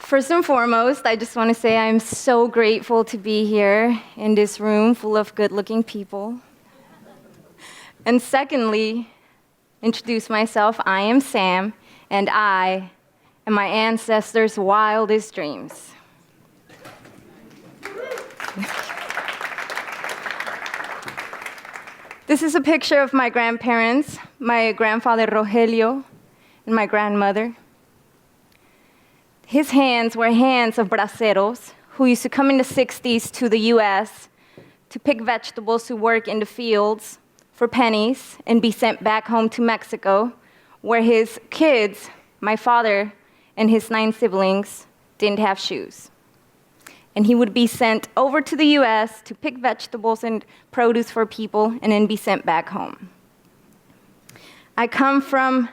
First and foremost, I just want to say I'm so grateful to be here in this room full of good-looking people. And secondly, introduce myself. I am Sam, and I am my ancestors' wildest dreams. This is a picture of my grandparents, my grandfather Rogelio, and my grandmother. His hands were hands of braceros who used to come in the 60s to the US to pick vegetables, to work in the fields for pennies, and be sent back home to Mexico, where his kids, my father and his 9 siblings, didn't have shoes. And he would be sent over to the US to pick vegetables and produce for people, and then be sent back home. I come from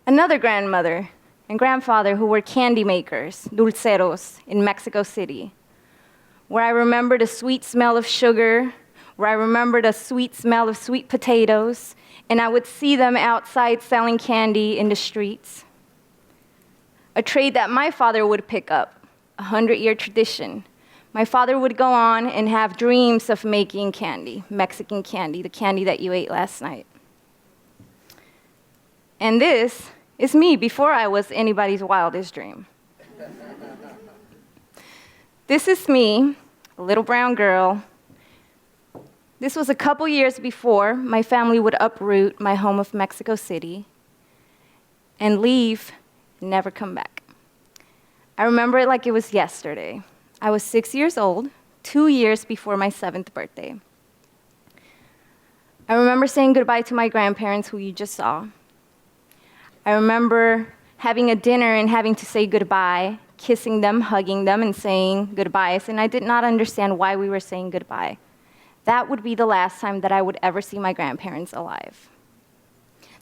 another grandmother and grandfather who were candy makers, dulceros, in Mexico City, where I remember the sweet smell of sugar, where I remember the sweet smell of sweet potatoes, and I would see them outside selling candy in the streets. A trade that my father would pick up, a 100-year tradition. My father would go on and have dreams of making candy, Mexican candy, the candy that you ate last night. And this is me before I was anybody's wildest dream. This is me, a little brown girl. This was a couple years before my family would uproot my home of Mexico City and leave and never come back. I remember it like it was yesterday. I was 6 years old, 2 years before my 7th birthday. I remember saying goodbye to my grandparents, who you just saw. I remember having a dinner and having to say goodbye, kissing them, hugging them, and saying goodbyes, and I did not understand why we were saying goodbye. That would be the last time that I would ever see my grandparents alive.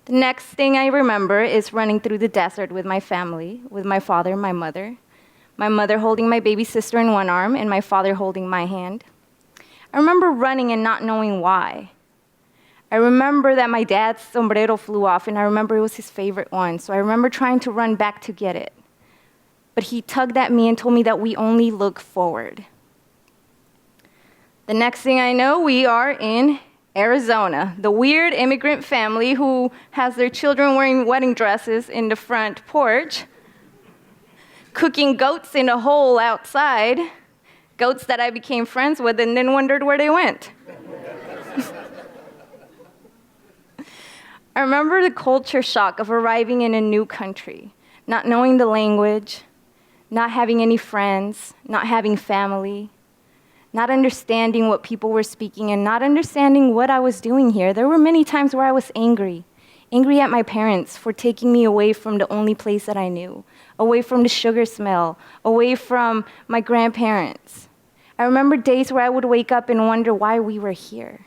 The next thing I remember is running through the desert with my family, with my father and my mother holding my baby sister in one arm and my father holding my hand. I remember running and not knowing why. I remember that my dad's sombrero flew off, and I remember it was his favorite one, so I remember trying to run back to get it. But he tugged at me and told me that we only look forward. The next thing I know, we are in Arizona, the weird immigrant family who has their children wearing wedding dresses in the front porch, cooking goats in a hole outside, goats that I became friends with and then wondered where they went. I remember the culture shock of arriving in a new country, not knowing the language, not having any friends, not having family, not understanding what people were speaking, and not understanding what I was doing here. There were many times where I was angry at my parents for taking me away from the only place that I knew, away from the sugar smell, away from my grandparents. I remember days where I would wake up and wonder why we were here.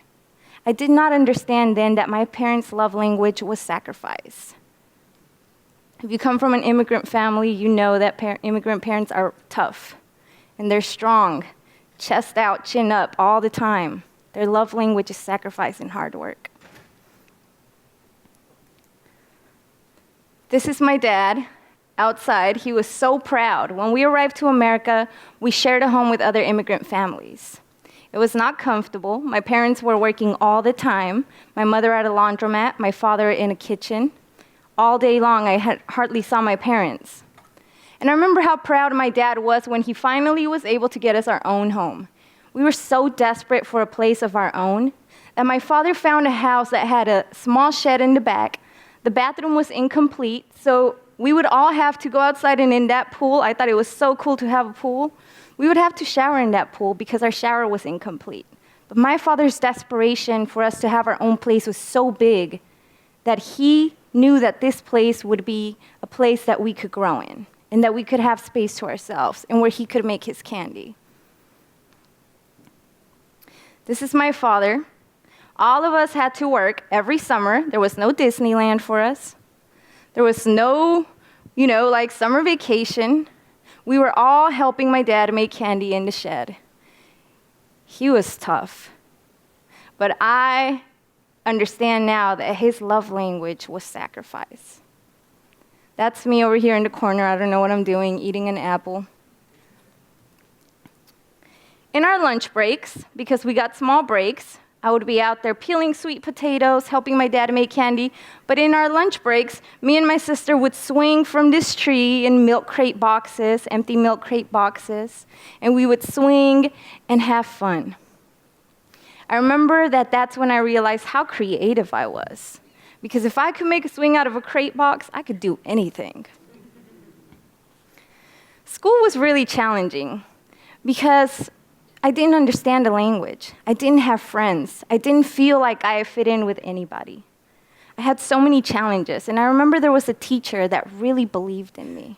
I did not understand then that my parents' love language was sacrifice. If you come from an immigrant family, you know that immigrant parents are tough, and they're strong, chest out, chin up, all the time. Their love language is sacrifice and hard work. This is my dad outside. He was so proud. When we arrived to America, we shared a home with other immigrant families. It was not comfortable. My parents were working all the time. My mother at a laundromat, my father in a kitchen. All day long, I hardly saw my parents. And I remember how proud my dad was when he finally was able to get us our own home. We were so desperate for a place of our own that my father found a house that had a small shed in the back. The bathroom was incomplete, so we would all have to go outside, and in that pool, I thought it was so cool to have a pool. We would have to shower in that pool because our shower was incomplete. But my father's desperation for us to have our own place was so big that he knew that this place would be a place that we could grow in and that we could have space to ourselves and where he could make his candy. This is my father. All of us had to work every summer. There was no Disneyland for us. There was no, like summer vacation. We were all helping my dad make candy in the shed. He was tough. But I understand now that his love language was sacrifice. That's me over here in the corner. I don't know what I'm doing, eating an apple. In our lunch breaks, because we got small breaks, I would be out there peeling sweet potatoes, helping my dad make candy. But in our lunch breaks, me and my sister would swing from this tree in milk crate boxes, empty milk crate boxes, and we would swing and have fun. I remember that that's when I realized how creative I was. Because if I could make a swing out of a crate box, I could do anything. School was really challenging because I didn't understand the language. I didn't have friends. I didn't feel like I fit in with anybody. I had so many challenges, and I remember there was a teacher that really believed in me.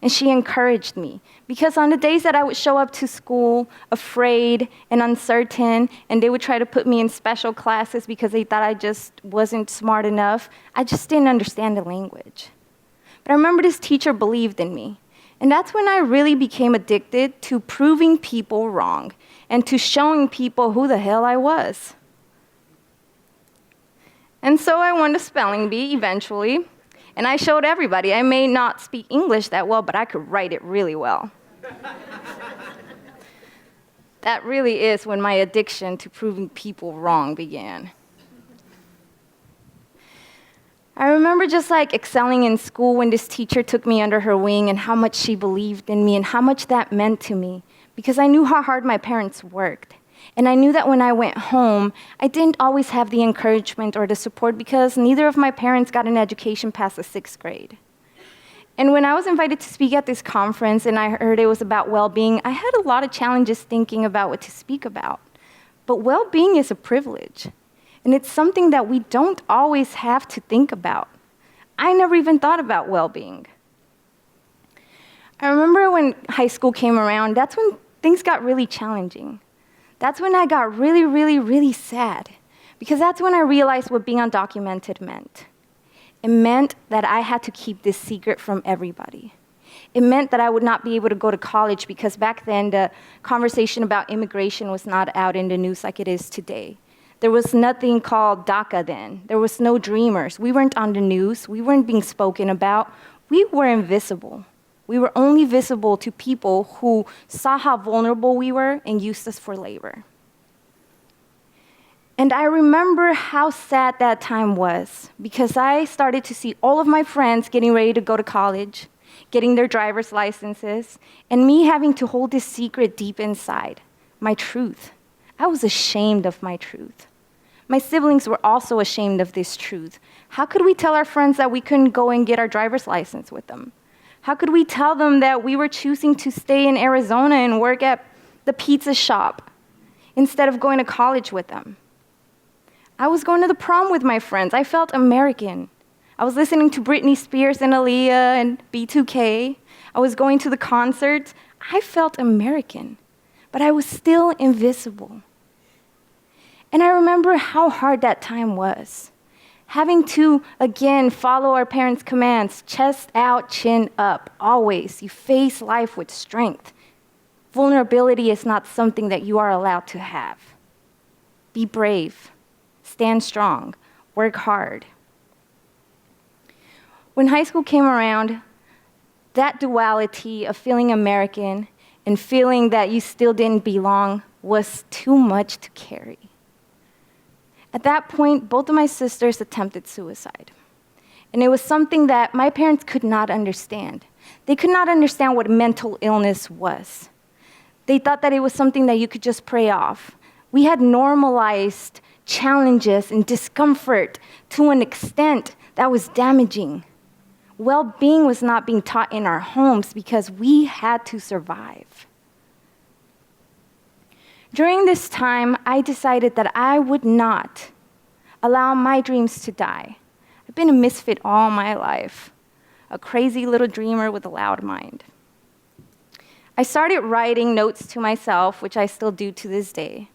And she encouraged me, because on the days that I would show up to school afraid and uncertain, and they would try to put me in special classes because they thought I just wasn't smart enough, I just didn't understand the language. But I remember this teacher believed in me. And that's when I really became addicted to proving people wrong and to showing people who the hell I was. And so I won the spelling bee eventually. And I showed everybody. I may not speak English that well, but I could write it really well. That really is when my addiction to proving people wrong began. I remember just like excelling in school when this teacher took me under her wing and how much she believed in me and how much that meant to me, because I knew how hard my parents worked. And I knew that when I went home, I didn't always have the encouragement or the support because neither of my parents got an education past the 6th grade. And when I was invited to speak at this conference and I heard it was about well-being, I had a lot of challenges thinking about what to speak about. But well-being is a privilege. And it's something that we don't always have to think about. I never even thought about well-being. I remember when high school came around, that's when things got really challenging. That's when I got really, really, really sad, because that's when I realized what being undocumented meant. It meant that I had to keep this secret from everybody. It meant that I would not be able to go to college because back then the conversation about immigration was not out in the news like it is today. There was nothing called DACA then. There was no dreamers. We weren't on the news. We weren't being spoken about. We were invisible. We were only visible to people who saw how vulnerable we were and used us for labor. And I remember how sad that time was, because I started to see all of my friends getting ready to go to college, getting their driver's licenses, and me having to hold this secret deep inside, my truth. I was ashamed of my truth. My siblings were also ashamed of this truth. How could we tell our friends that we couldn't go and get our driver's license with them? How could we tell them that we were choosing to stay in Arizona and work at the pizza shop instead of going to college with them? I was going to the prom with my friends. I felt American. I was listening to Britney Spears and Aaliyah and B2K. I was going to the concerts. I felt American, but I was still invisible. And I remember how hard that time was. Having to, again, follow our parents' commands, chest out, chin up, always. You face life with strength. Vulnerability is not something that you are allowed to have. Be brave, stand strong, work hard. When high school came around, that duality of feeling American and feeling that you still didn't belong was too much to carry. At that point, both of my sisters attempted suicide. And it was something that my parents could not understand. They could not understand what mental illness was. They thought that it was something that you could just pray off. We had normalized challenges and discomfort to an extent that was damaging. Well-being was not being taught in our homes because we had to survive. During this time, I decided that I would not allow my dreams to die. I've been a misfit all my life, a crazy little dreamer with a loud mind. I started writing notes to myself, which I still do to this day.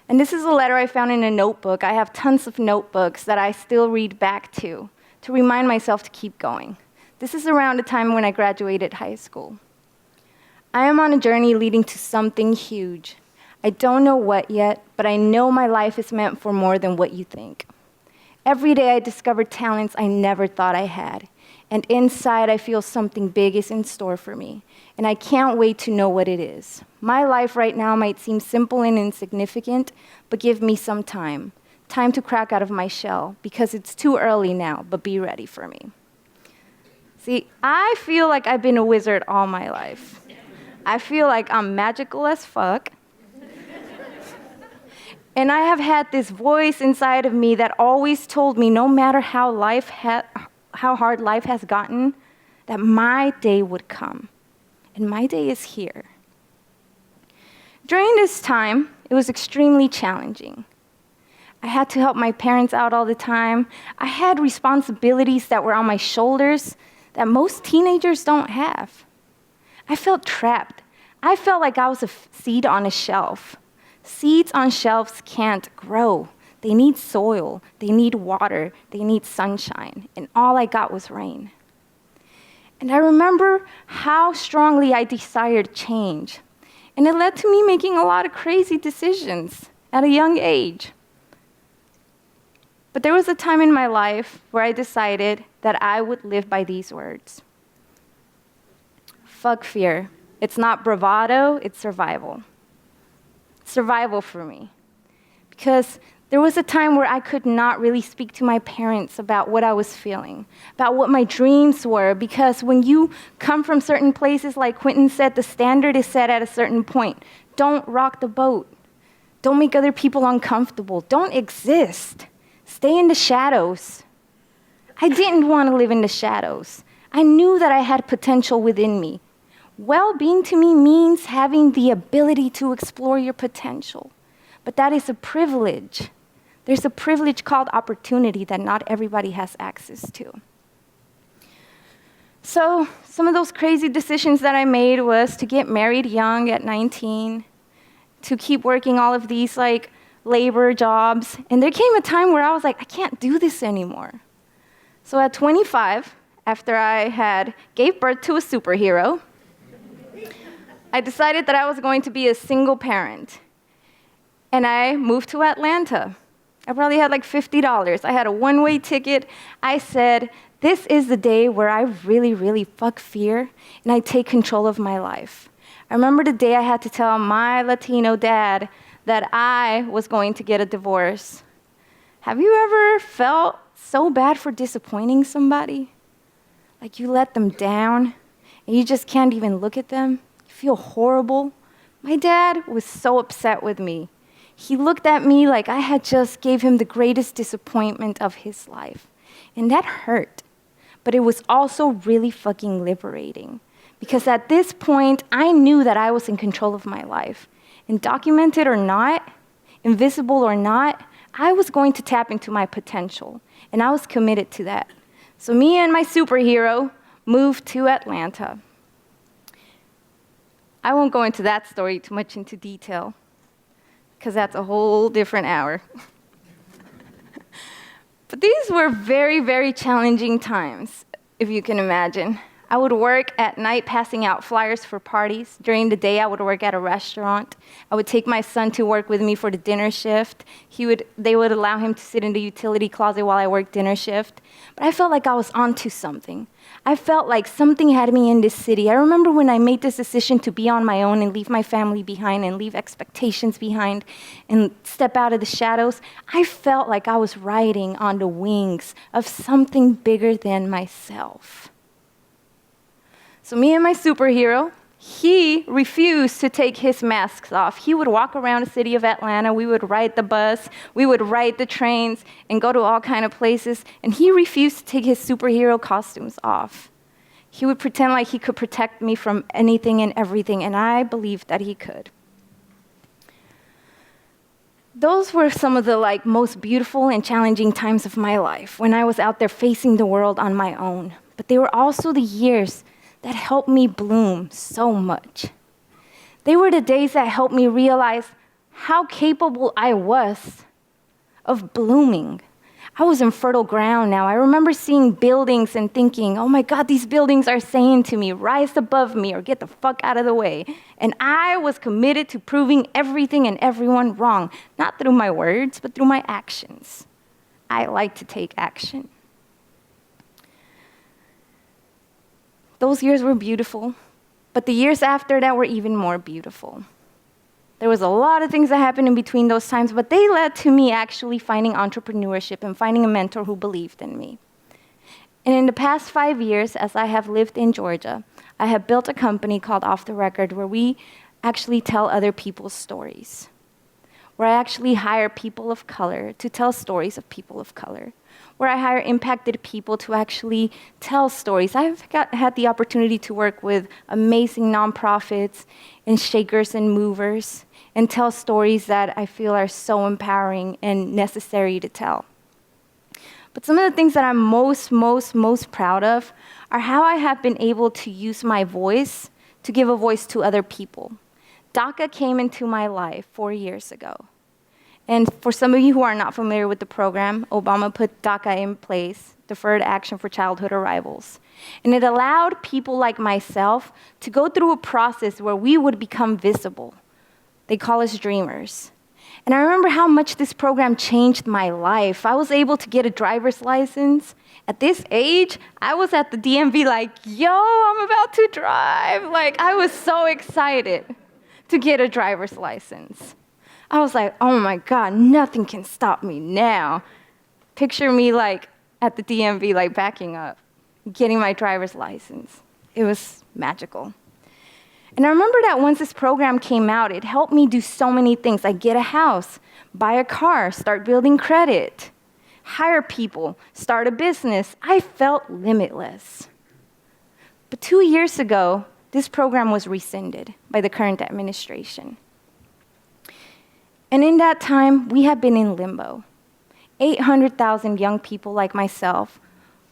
And this is a letter I found in a notebook. I have tons of notebooks that I still read back to remind myself to keep going. This is around the time when I graduated high school. I am on a journey leading to something huge. I don't know what yet, but I know my life is meant for more than what you think. Every day I discover talents I never thought I had. And inside, I feel something big is in store for me. And I can't wait to know what it is. My life right now might seem simple and insignificant, but give me some time. Time to crack out of my shell, because it's too early now, but be ready for me. See, I feel like I've been a wizard all my life. I feel like I'm magical as fuck. And I have had this voice inside of me that always told me, no matter how hard life has gotten, that my day would come. And my day is here. During this time, it was extremely challenging. I had to help my parents out all the time. I had responsibilities that were on my shoulders that most teenagers don't have. I felt trapped. I felt like I was a seed on a shelf. Seeds on shelves can't grow. They need soil, they need water, they need sunshine, and all I got was rain. And I remember how strongly I desired change, and it led to me making a lot of crazy decisions at a young age. But there was a time in my life where I decided that I would live by these words. Fuck fear. It's not bravado, it's survival. Survival for me. Because there was a time where I could not really speak to my parents about what I was feeling, about what my dreams were, because when you come from certain places, like Quentin said, the standard is set at a certain point. Don't rock the boat. Don't make other people uncomfortable. Don't exist. Stay in the shadows. I didn't want to live in the shadows. I knew that I had potential within me. Well-being to me means having the ability to explore your potential. But that is a privilege. There's a privilege called opportunity that not everybody has access to. So some of those crazy decisions that I made was to get married young at 19, to keep working all of these labor jobs. And there came a time where I was like, I can't do this anymore. So at 25, after I gave birth to a superhero, I decided that I was going to be a single parent. And I moved to Atlanta. I probably had $50. I had a one-way ticket. I said, this is the day where I really, really fuck fear and I take control of my life. I remember the day I had to tell my Latino dad that I was going to get a divorce. Have you ever felt so bad for disappointing somebody? Like you let them down and you just can't even look at them? You feel horrible? My dad was so upset with me. He looked at me like I had just gave him the greatest disappointment of his life. And that hurt. But it was also really fucking liberating. Because at this point, I knew that I was in control of my life. Undocumented or not, invisible or not, I was going to tap into my potential. And I was committed to that. So me and my superhero moved to Atlanta. I won't go into that story too much into detail, because that's a whole different hour. But these were very, very challenging times, if you can imagine. I would work at night passing out flyers for parties. During the day, I would work at a restaurant. I would take my son to work with me for the dinner shift. They would allow him to sit in the utility closet while I worked dinner shift. But I felt like I was onto something. I felt like something had me in this city. I remember when I made this decision to be on my own and leave my family behind and leave expectations behind and step out of the shadows, I felt like I was riding on the wings of something bigger than myself. So me and my superhero, he refused to take his masks off. He would walk around the city of Atlanta. We would ride the bus. We would ride the trains and go to all kind of places. And he refused to take his superhero costumes off. He would pretend like he could protect me from anything and everything, and I believed that he could. Those were some of the most beautiful and challenging times of my life when I was out there facing the world on my own. But they were also the years that helped me bloom so much. They were the days that helped me realize how capable I was of blooming. I was in fertile ground now. I remember seeing buildings and thinking, oh my God, these buildings are saying to me, rise above me or get the fuck out of the way. And I was committed to proving everything and everyone wrong, not through my words, but through my actions. I like to take action. Those years were beautiful, but the years after that were even more beautiful. There was a lot of things that happened in between those times, but they led to me actually finding entrepreneurship and finding a mentor who believed in me. And in the past 5 years, as I have lived in Georgia, I have built a company called OffThaRecord where we actually tell other people's stories, where I actually hire people of color to tell stories of people of color, where I hire impacted people to actually tell stories. I've had the opportunity to work with amazing nonprofits and shakers and movers and tell stories that I feel are so empowering and necessary to tell. But some of the things that I'm most proud of are how I have been able to use my voice to give a voice to other people. DACA came into my life 4 years ago. And for some of you who are not familiar with the program, Obama put DACA in place, Deferred Action for Childhood Arrivals. And it allowed people like myself to go through a process where we would become visible. They call us dreamers. And I remember how much this program changed my life. I was able to get a driver's license. At this age, I was at the DMV like, yo, I'm about to drive. Like, I was so excited to get a driver's license. I was like, oh my God, nothing can stop me now. Picture me like at the DMV, like backing up, getting my driver's license. It was magical. And I remember that once this program came out, it helped me do so many things, like get a house, buy a car, start building credit, hire people, start a business. I felt limitless. But 2 years ago, this program was rescinded by the current administration. And in that time, we have been in limbo. 800,000 young people like myself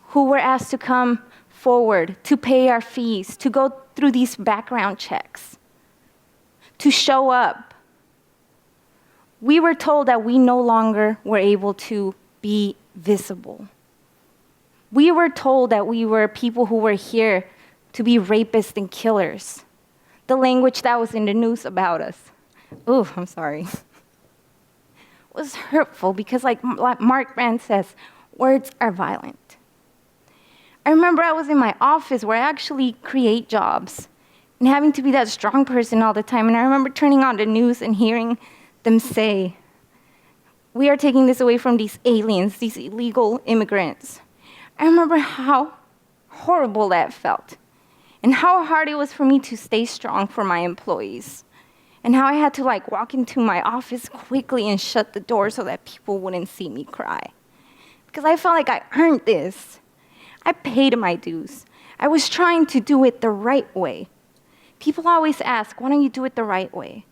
who were asked to come forward, to pay our fees, to go through these background checks, to show up. We were told that we no longer were able to be visible. We were told that we were people who were here to be rapists and killers. The language that was in the news about us. Ooh, I'm sorry. Was hurtful because like Mark Brand says, words are violent. I remember I was in my office where I actually create jobs and having to be that strong person all the time. And I remember turning on the news and hearing them say, we are taking this away from these aliens, these illegal immigrants. I remember how horrible that felt and how hard it was for me to stay strong for my employees. And how I had to like walk into my office quickly and shut the door so that people wouldn't see me cry. Because I felt like I earned this. I paid my dues. I was trying to do it the right way. People always ask, why don't you do it the right way?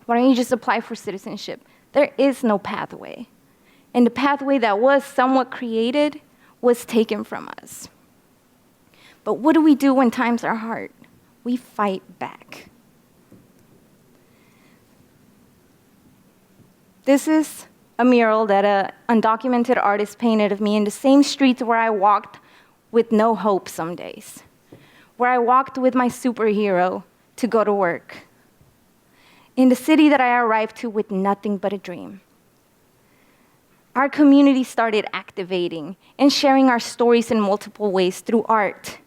Why don't you just apply for citizenship? There is no pathway. And the pathway that was somewhat created was taken from us. But what do we do when times are hard? We fight back. This is a mural that an undocumented artist painted of me in the same streets where I walked with no hope some days, where I walked with my superhero to go to work, in the city that I arrived to with nothing but a dream. Our community started activating and sharing our stories in multiple ways through art,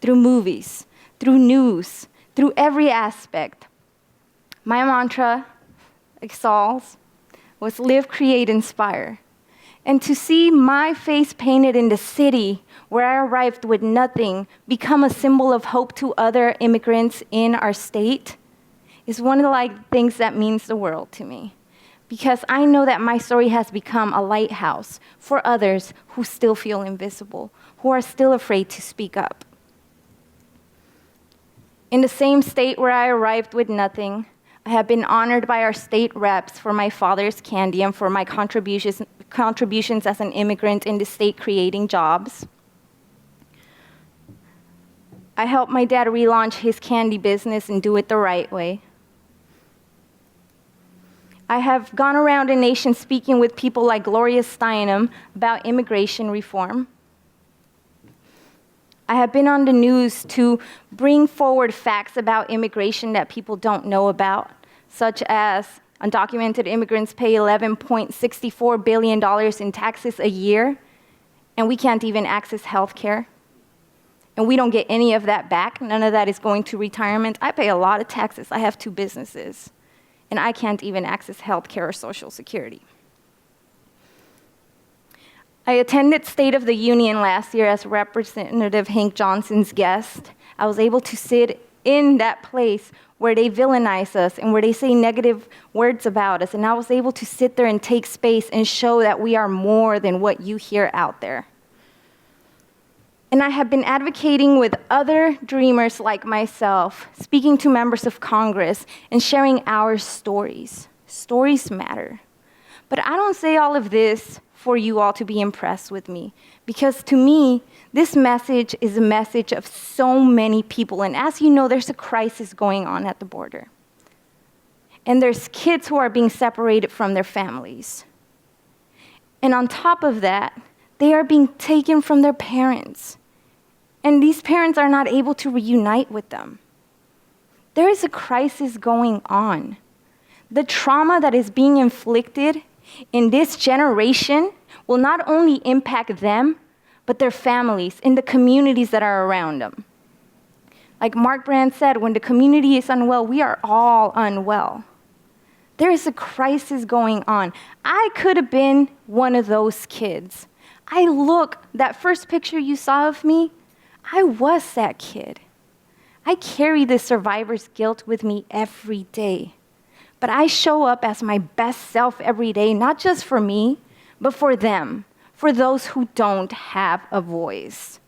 through movies, through news, through every aspect. My mantra, like Saul's, was live, create, inspire. And to see my face painted in the city where I arrived with nothing become a symbol of hope to other immigrants in our state is one of the things that means the world to me. Because I know that my story has become a lighthouse for others who still feel invisible, who are still afraid to speak up. In the same state where I arrived with nothing, I have been honored by our state reps for my father's candy and for my contributions as an immigrant in the state creating jobs. I helped my dad relaunch his candy business and do it the right way. I have gone around the nation speaking with people like Gloria Steinem about immigration reform. I have been on the news to bring forward facts about immigration that people don't know about, such as undocumented immigrants pay $11.64 billion in taxes a year, and we can't even access health care. and we don't get any of that back. None of that is going to retirement. I pay a lot of taxes. I have 2 businesses, and I can't even access health care or Social Security. I attended State of the Union last year as Representative Hank Johnson's guest. I was able to sit in that place where they villainize us and where they say negative words about us, and I was able to sit there and take space and show that we are more than what you hear out there. And I have been advocating with other dreamers like myself, speaking to members of Congress, and sharing our stories. Stories matter. But I don't say all of this for you all to be impressed with me, because to me, this message is a message of so many people. And as you know, there's a crisis going on at the border. And there's kids who are being separated from their families. And on top of that, they are being taken from their parents. And these parents are not able to reunite with them. There is a crisis going on. The trauma that is being inflicted in this generation will not only impact them, but their families and the communities that are around them. Like Mark Brand said, when the community is unwell, we are all unwell. There is a crisis going on. I could have been one of those kids. That first picture you saw of me, I was that kid. I carry this survivor's guilt with me every day. But I show up as my best self every day, not just for me, but for them, for those who don't have a voice.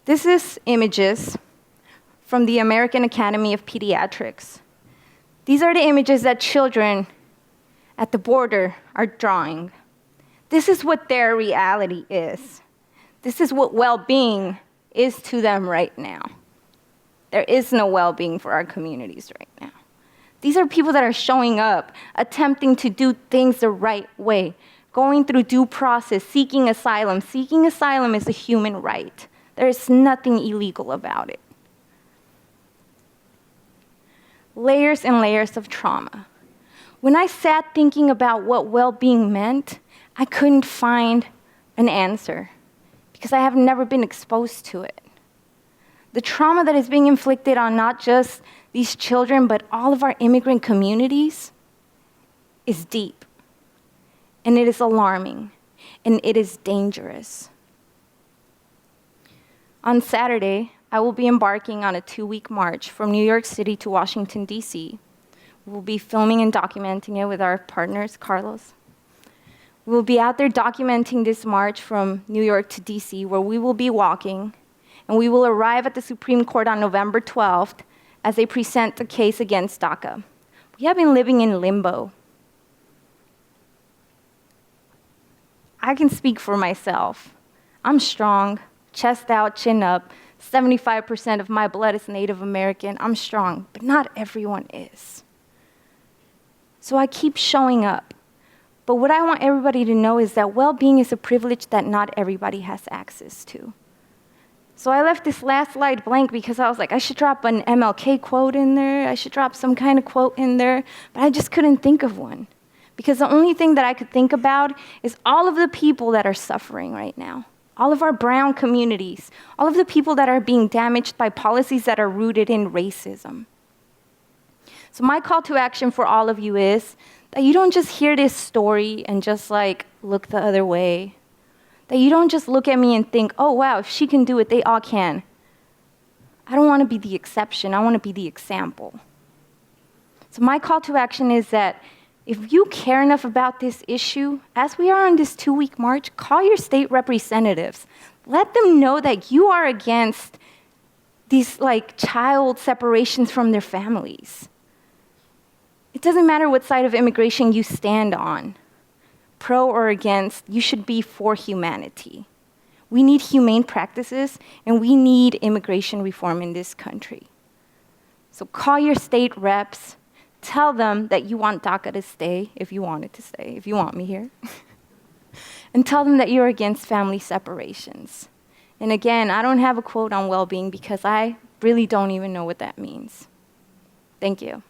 This is images from the American Academy of Pediatrics. These are the images that children at the border are drawing. This is what their reality is. This is what well-being is to them right now. There is no well-being for our communities right now. These are people that are showing up, attempting to do things the right way, going through due process, seeking asylum. Seeking asylum is a human right. There is nothing illegal about it. Layers and layers of trauma. When I sat thinking about what well-being meant, I couldn't find an answer because I have never been exposed to it. The trauma that is being inflicted on not just these children, but all of our immigrant communities is deep, and it is alarming, and it is dangerous. On Saturday, I will be embarking on a 2-week march from New York City to Washington, D.C. We'll be filming and documenting it with our partners, Carlos. We'll be out there documenting this march from New York to D.C., where we will be walking, and we will arrive at the Supreme Court on November 12th as they present the case against DACA. We have been living in limbo. I can speak for myself. I'm strong, chest out, chin up. 75% of my blood is Native American. I'm strong, but not everyone is. So I keep showing up. But what I want everybody to know is that well-being is a privilege that not everybody has access to. So I left this last slide blank because I was like, I should drop an MLK quote in there. I should drop some kind of quote in there. But I just couldn't think of one. Because the only thing that I could think about is all of the people that are suffering right now. All of our brown communities. All of the people that are being damaged by policies that are rooted in racism. So my call to action for all of you is that you don't just hear this story and just look the other way. That you don't just look at me and think, oh wow, if she can do it, they all can. I don't want to be the exception, I want to be the example. So my call to action is that if you care enough about this issue, as we are on this 2-week march, call your state representatives. Let them know that you are against these child separations from their families. It doesn't matter what side of immigration you stand on, pro or against, you should be for humanity. We need humane practices, and we need immigration reform in this country. So call your state reps, tell them that you want DACA to stay, if you want it to stay, if you want me here. And tell them that you're against family separations. And again, I don't have a quote on well-being because I really don't even know what that means. Thank you.